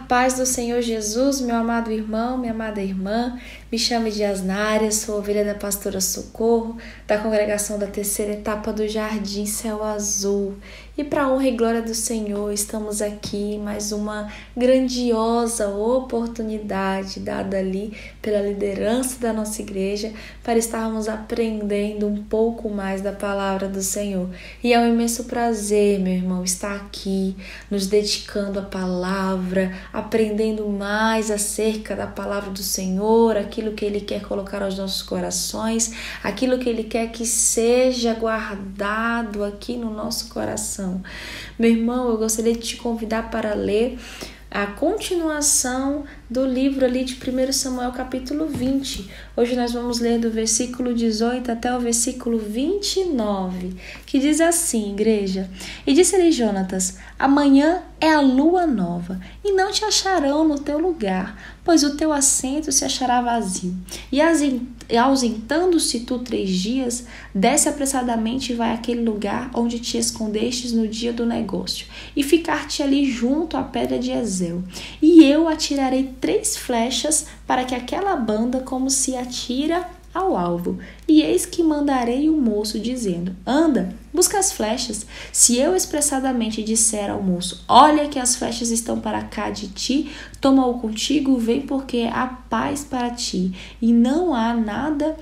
paz do Senhor Jesus, meu amado irmão, minha amada irmã. Me chamo de Asnária, sou ovelha da pastora Socorro, da congregação da terceira etapa do Jardim Céu Azul. E para a honra e glória do Senhor, estamos aqui em mais uma grandiosa oportunidade dada ali pela liderança da nossa igreja para estarmos aprendendo um pouco mais da palavra do Senhor. E é um imenso prazer, meu irmão, estar aqui, nos dedicando à palavra, aprendendo mais acerca da palavra do Senhor, aquilo que Ele quer colocar aos nossos corações, aquilo que Ele quer que seja guardado aqui no nosso coração. Meu irmão, eu gostaria de te convidar para ler a continuação do livro ali de 1 Samuel capítulo 20. Hoje nós vamos ler do versículo 18 até o versículo 29, que diz assim, igreja: E disse-lhe Jonatas: Amanhã é a lua nova, e não te acharão no teu lugar, pois o teu assento se achará vazio. E ausentando-se tu 3 dias, desce apressadamente e vai àquele lugar onde te escondestes no dia do negócio, e ficar-te ali junto à pedra de Ezel. E eu atirarei 3 flechas para que aquela banda como se atira ao alvo. E eis que mandarei o moço, dizendo: Anda, busca as flechas. Se eu expressadamente disser ao moço: Olha que as flechas estão para cá de ti, toma-o contigo, vem, porque há paz para ti, e não há nada,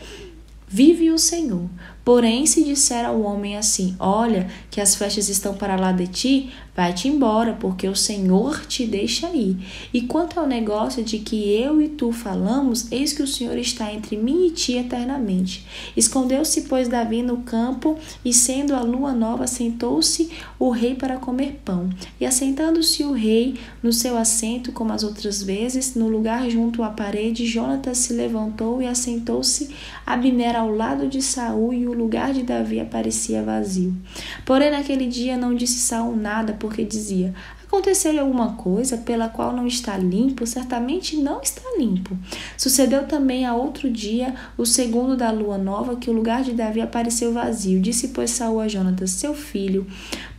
vive o Senhor. Porém, se disser ao homem assim: Olha que as flechas estão para lá de ti, vai-te embora, porque o Senhor te deixa ir. E quanto ao negócio de que eu e tu falamos, eis que o Senhor está entre mim e ti eternamente. Escondeu-se, pois, Davi no campo, e sendo a lua nova, sentou-se o rei para comer pão. E assentando-se o rei no seu assento, como as outras vezes, no lugar junto à parede, Jonatas se levantou e assentou-se Abner ao lado de Saul, e o lugar de Davi aparecia vazio. Porém, naquele dia não disse Saul nada, porque dizia: Aconteceu-lhe alguma coisa pela qual não está limpo? Certamente não está limpo. Sucedeu também a outro dia, o segundo da lua nova, que o lugar de Davi apareceu vazio. Disse, pois, Saul a Jonatas, seu filho: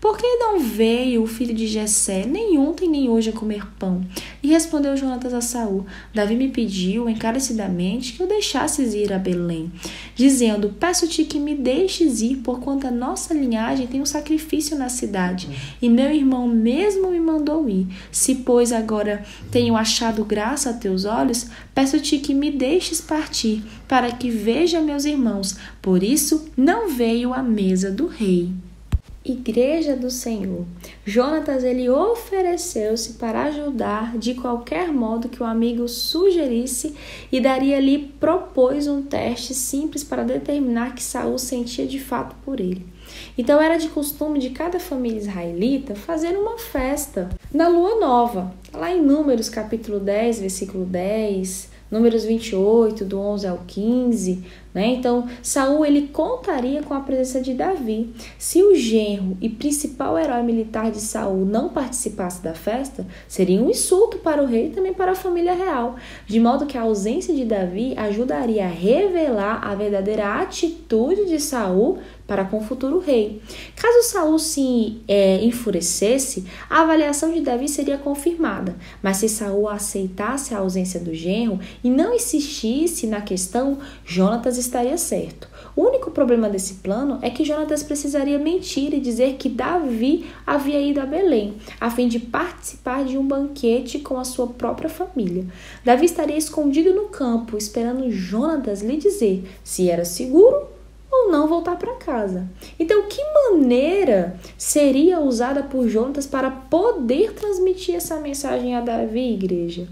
Por que não veio o filho de Jessé, nem ontem nem hoje, a comer pão? E respondeu Jonatas a Saul: Davi me pediu encarecidamente que o deixasses ir a Belém, dizendo: Peço-te que me deixes ir, porquanto a nossa linhagem tem um sacrifício na cidade, e meu irmão mesmo me mandou ir. Se, pois, agora tenho achado graça a teus olhos, peço-te que me deixes partir, para que veja meus irmãos. Por isso não veio à mesa do rei. Igreja do Senhor. Jonatas, ele ofereceu-se para ajudar de qualquer modo que o amigo sugerisse, e daria-lhe propôs um teste simples para determinar que Saul sentia de fato por ele. Então era de costume de cada família israelita fazer uma festa na lua nova. Lá em Números capítulo 10, versículo 10, Números 28, do 11 ao 15, né? Então, Saul, ele contaria com a presença de Davi. Se o genro e principal herói militar de Saul não participasse da festa, seria um insulto para o rei e também para a família real, de modo que a ausência de Davi ajudaria a revelar a verdadeira atitude de Saul para com o futuro rei. Caso Saul se enfurecesse, a avaliação de Davi seria confirmada, mas se Saul aceitasse a ausência do genro e não insistisse na questão, Jonatas estaria certo. O único problema desse plano é que Jonatas precisaria mentir e dizer que Davi havia ido a Belém, a fim de participar de um banquete com a sua própria família. Davi estaria escondido no campo, esperando Jonatas lhe dizer se era seguro ou não voltar para casa. Então, que maneira seria usada por Jonatas para poder transmitir essa mensagem a Davi, igreja?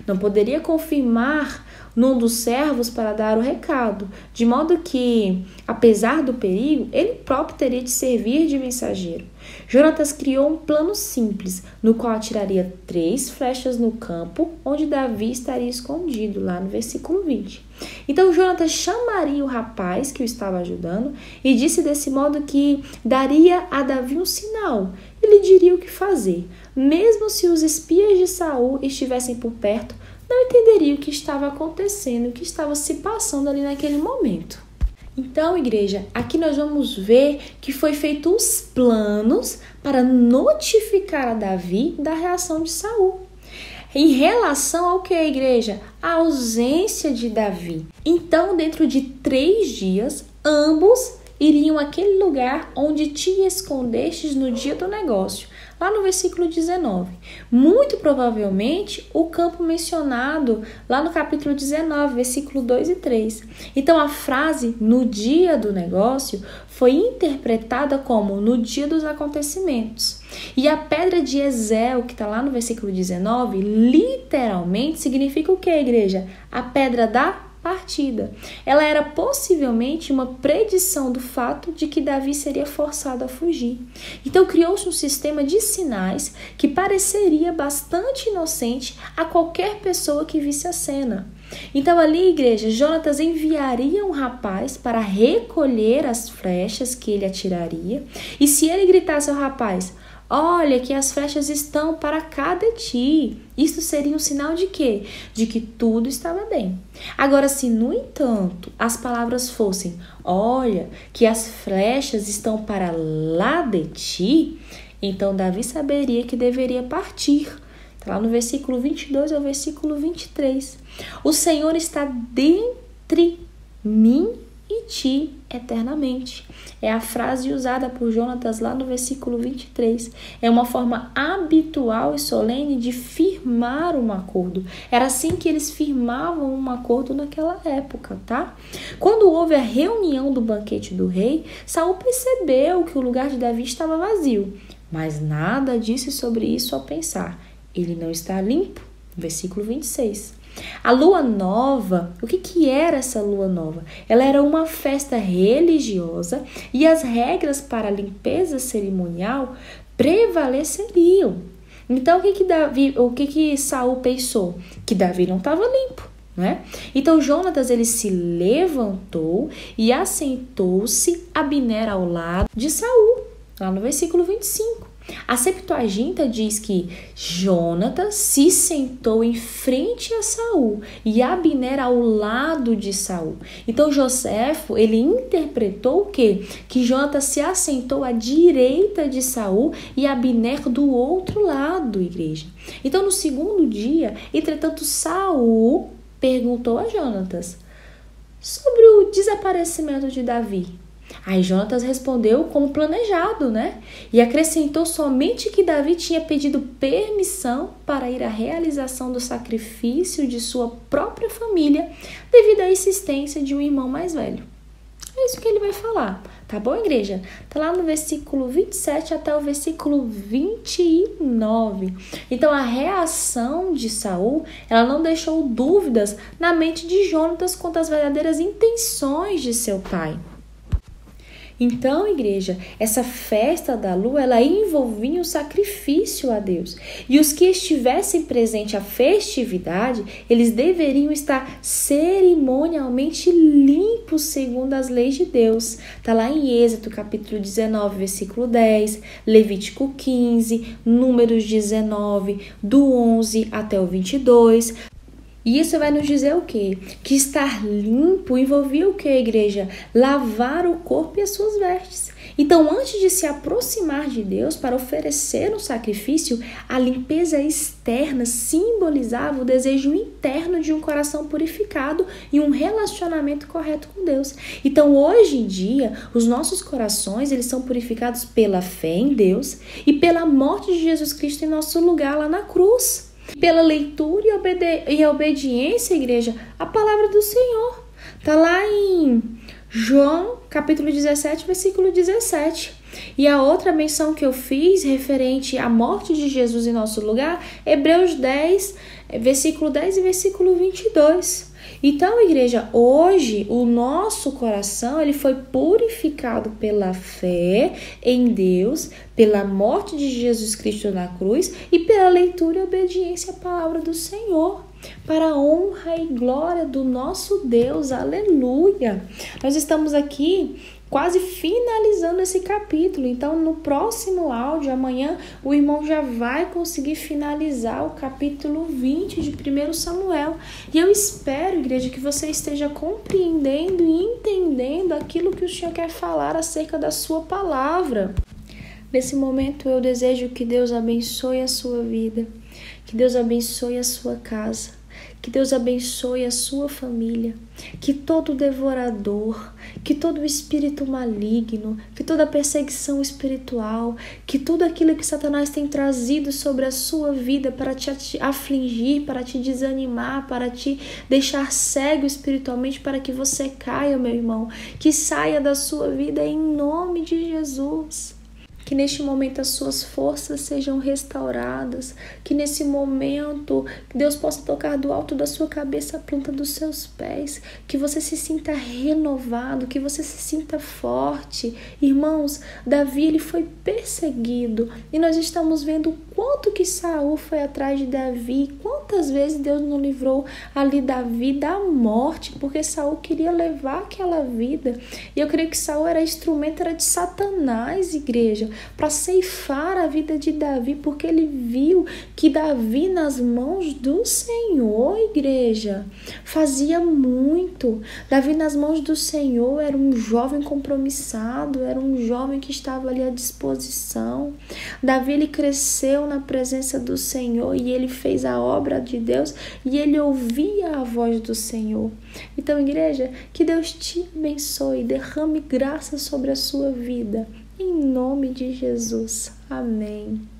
Não poderia confirmar num dos servos para dar o recado, de modo que, apesar do perigo, ele próprio teria de servir de mensageiro. Jonatas criou um plano simples, no qual atiraria 3 flechas no campo, onde Davi estaria escondido, lá no versículo 20. Então Jonatas chamaria o rapaz que o estava ajudando e disse desse modo que daria a Davi um sinal. Ele diria o que fazer. Mesmo se os espias de Saul estivessem por perto, não entenderia o que estava acontecendo, o que estava se passando ali naquele momento. Então, igreja, aqui nós vamos ver que foi feito os planos para notificar a Davi da reação de Saul. Em relação ao que, igreja? A ausência de Davi. Então, dentro de 3 dias, ambos iriam àquele lugar onde te escondestes no dia do negócio. Lá no versículo 19. Muito provavelmente o campo mencionado lá no capítulo 19, versículo 2 e 3. Então a frase no dia do negócio foi interpretada como no dia dos acontecimentos. E a pedra de Ezel, que está lá no versículo 19, literalmente significa o que, igreja? A pedra da partida. Ela era possivelmente uma predição do fato de que Davi seria forçado a fugir. Então criou-se um sistema de sinais que pareceria bastante inocente a qualquer pessoa que visse a cena. Então ali, igreja, Jonatas enviaria um rapaz para recolher as flechas que ele atiraria, e se ele gritasse ao rapaz: olha que as flechas estão para cá de ti. Isso seria um sinal de quê? De que tudo estava bem. Agora, se no entanto as palavras fossem: olha que as flechas estão para lá de ti, então Davi saberia que deveria partir. Está lá no versículo 22 ao versículo 23. O Senhor está dentre mim e ti eternamente. É a frase usada por Jonatas lá no versículo 23. É uma forma habitual e solene de firmar um acordo. Era assim que eles firmavam um acordo naquela época, tá? Quando houve a reunião do banquete do rei, Saul percebeu que o lugar de Davi estava vazio, mas nada disse sobre isso ao pensar: ele não está limpo. Versículo 26. A lua nova, o que era essa lua nova? Ela era uma festa religiosa e as regras para a limpeza cerimonial prevaleceriam. Então, o que Saul pensou? Que Davi não estava limpo, né? Então, Jonatas, ele se levantou e assentou-se Abner ao lado de Saul, lá no versículo 25. A Septuaginta diz que Jonatas se sentou em frente a Saul e Abner ao lado de Saul. Então Joséfo, ele interpretou o quê? Que Jonatas se assentou à direita de Saul e Abner do outro lado, igreja. Então no segundo dia, entretanto, Saul perguntou a Jonatas sobre o desaparecimento de Davi. Aí Jonatas respondeu como planejado, né? E acrescentou somente que Davi tinha pedido permissão para ir à realização do sacrifício de sua própria família devido à insistência de um irmão mais velho. É isso que ele vai falar, tá bom, igreja? Tá lá no versículo 27 até o versículo 29. Então a reação de Saul, ela não deixou dúvidas na mente de Jonatas quanto às verdadeiras intenções de seu pai. Então, igreja, essa festa da lua, ela envolvia um sacrifício a Deus. E os que estivessem presentes à festividade, eles deveriam estar cerimonialmente limpos segundo as leis de Deus. Está lá em Êxodo, capítulo 19, versículo 10, Levítico 15, Números 19, do 11 até o 22. E isso vai nos dizer o quê? Que estar limpo envolvia o quê, igreja? Lavar o corpo e as suas vestes. Então, antes de se aproximar de Deus para oferecer um sacrifício, a limpeza externa simbolizava o desejo interno de um coração purificado e um relacionamento correto com Deus. Então, hoje em dia, os nossos corações, eles são purificados pela fé em Deus e pela morte de Jesus Cristo em nosso lugar lá na cruz. Pela leitura e a obediência, igreja, à palavra do Senhor. Está lá em João, capítulo 17, versículo 17. E a outra menção que eu fiz, referente à morte de Jesus em nosso lugar, Hebreus 10, versículo 10 e versículo 22. Então, igreja, hoje o nosso coração ele foi purificado pela fé em Deus, pela morte de Jesus Cristo na cruz e pela leitura e obediência à palavra do Senhor, para a honra e glória do nosso Deus. Aleluia! Nós estamos aqui quase finalizando esse capítulo. Então, no próximo áudio, amanhã, o irmão já vai conseguir finalizar o capítulo 20 de 1 Samuel. E eu espero, igreja, que você esteja compreendendo e entendendo aquilo que o Senhor quer falar acerca da sua palavra. Nesse momento, eu desejo que Deus abençoe a sua vida, Que Deus abençoe a sua casa. Que Deus abençoe a sua família, que todo devorador, que todo espírito maligno, que toda perseguição espiritual, que tudo aquilo que Satanás tem trazido sobre a sua vida para te afligir, para te desanimar, para te deixar cego espiritualmente, para que você caia, meu irmão, que saia da sua vida em nome de Jesus. Que neste momento as suas forças sejam restauradas, que nesse momento Deus possa tocar do alto da sua cabeça a planta dos seus pés, que você se sinta renovado, que você se sinta forte. Irmãos, Davi ele foi perseguido e nós estamos vendo o quanto que Saul foi atrás de Davi, quantas vezes Deus não livrou ali Davi da morte, porque Saul queria levar aquela vida. E eu creio que Saul era instrumento, era de Satanás, igreja, para ceifar a vida de Davi, porque ele viu que Davi nas mãos do Senhor, igreja, fazia muito. Davi nas mãos do Senhor era um jovem compromissado, era um jovem que estava ali à disposição. Davi ele cresceu na presença do Senhor e ele fez a obra de Deus e ele ouvia a voz do Senhor. Então, igreja, que Deus te abençoe, derrame graça sobre a sua vida. Em nome de Jesus. Amém.